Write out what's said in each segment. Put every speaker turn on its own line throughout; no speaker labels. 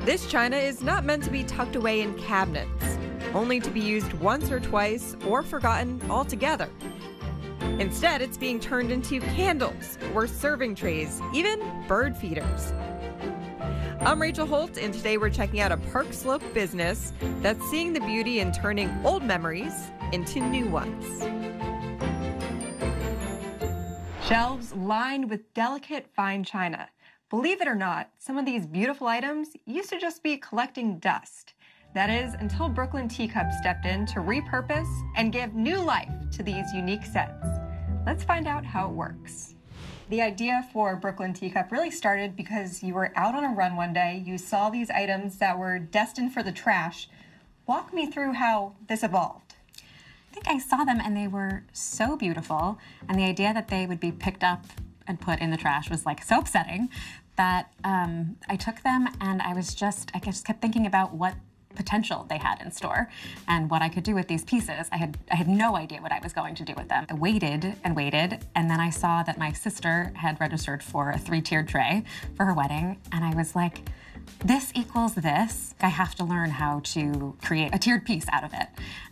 This china is not meant to be tucked away in cabinets, only to be used once or twice or forgotten altogether. Instead, it's being turned into candles or serving trays, even bird feeders. I'm Rachel Holt, and today we're checking out a Park Slope business that's seeing the beauty in turning old memories into new ones. Shelves lined with delicate fine china. Believe it or not, some of these beautiful items used to just be collecting dust. That is, until Brooklyn Teacup stepped in to repurpose and give new life to these unique sets. Let's find out how it works. The idea for Brooklyn Teacup really started because you were out on a run one day, you saw these items that were destined for the trash. Walk me through how this evolved.
I think I saw them and they were so beautiful, and the idea that they would be picked up and put in the trash was like so upsetting that I took them and I just kept thinking about what potential they had in store and what I could do with these pieces. I had no idea what I was going to do with them. I waited and waited, and then I saw that my sister had registered for a 3-tiered tray for her wedding, and I was like, this equals this. I have to learn how to create a tiered piece out of it.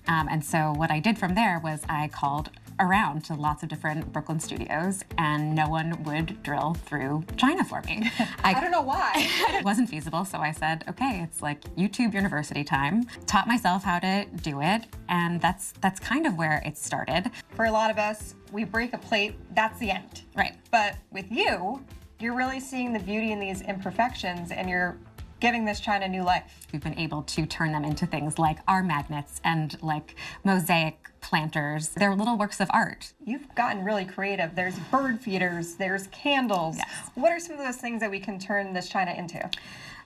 And so what I did from there was I called around to lots of different Brooklyn studios, and no one would drill through china for me.
I don't know why.
It wasn't feasible, so I said, okay, it's like YouTube University time. Taught myself how to do it, and that's kind of where it started.
For a lot of us, we break a plate, that's the end.
Right.
But with you, you're really seeing the beauty in these imperfections, and you're giving this china new life.
We've been able to turn them into things like our magnets and like mosaic planters. They're little works of art.
You've gotten really creative. There's bird feeders, there's candles.
Yes.
What are some of those things that we can turn this china into?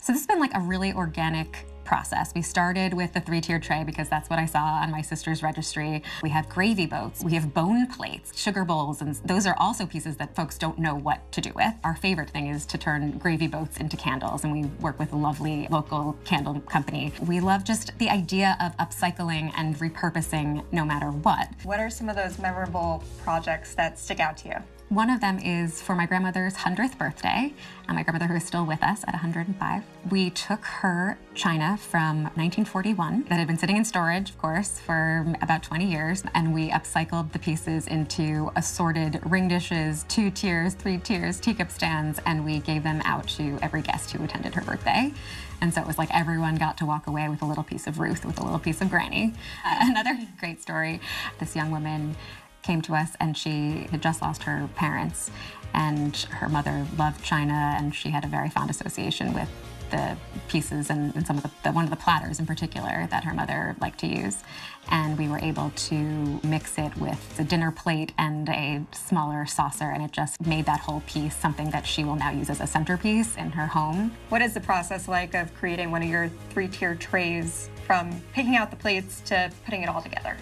So this has been like a really organic process. We started with the 3-tiered tray because that's what I saw on my sister's registry. We have gravy boats, we have bone plates, sugar bowls, and those are also pieces that folks don't know what to do with. Our favorite thing is to turn gravy boats into candles, and we work with a lovely local candle company. We love just the idea of upcycling and repurposing no matter what.
What are some of those memorable projects that stick out to you?
One of them is for my grandmother's 100th birthday, my grandmother who is still with us at 105. We took her china from 1941 that had been sitting in storage, of course, for about 20 years, and we upcycled the pieces into assorted ring dishes, 2 tiers, 3 tiers, teacup stands, and we gave them out to every guest who attended her birthday. And so it was like everyone got to walk away with a little piece of Ruth, with a little piece of Granny. Another great story, this young woman came to us and she had just lost her parents, and her mother loved china, and she had a very fond association with the pieces and some of one of the platters in particular that her mother liked to use. And we were able to mix it with a dinner plate and a smaller saucer, and it just made that whole piece something that she will now use as a centerpiece in her home.
What is the process like of creating one of your 3-tiered trays, from picking out the plates to putting it all together?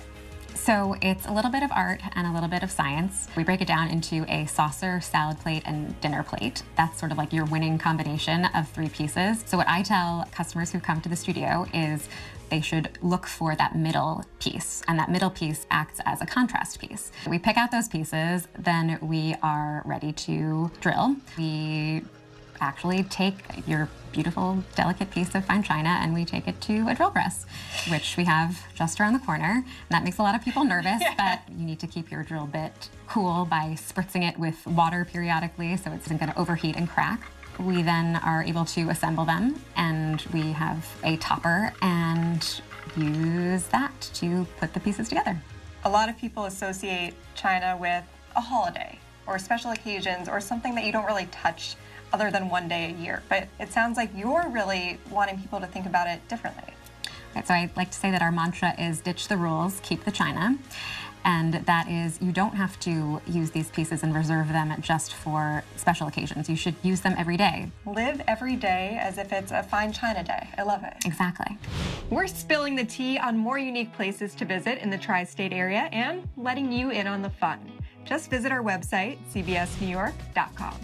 So it's a little bit of art and a little bit of science. We break it down into a saucer, salad plate, and dinner plate. That's sort of like your winning combination of 3 pieces. So what I tell customers who come to the studio is they should look for that middle piece, and that middle piece acts as a contrast piece. We pick out those pieces, then we are ready to drill. We actually take your beautiful, delicate piece of fine china and we take it to a drill press, which we have just around the corner. And that makes a lot of people nervous, but you need to keep your drill bit cool by spritzing it with water periodically so it isn't going to overheat and crack. We then are able to assemble them, and we have a topper and use that to put the pieces together.
A lot of people associate china with a holiday or special occasions or something that you don't really touch other than one day a year, but it sounds like you're really wanting people to think about it differently.
Right, so I like to say that our mantra is ditch the rules, keep the china. And that is, you don't have to use these pieces and reserve them just for special occasions. You should use them every day.
Live every day as if it's a fine china day. I love it.
Exactly.
We're spilling the tea on more unique places to visit in the tri-state area and letting you in on the fun. Just visit our website, cbsnewyork.com.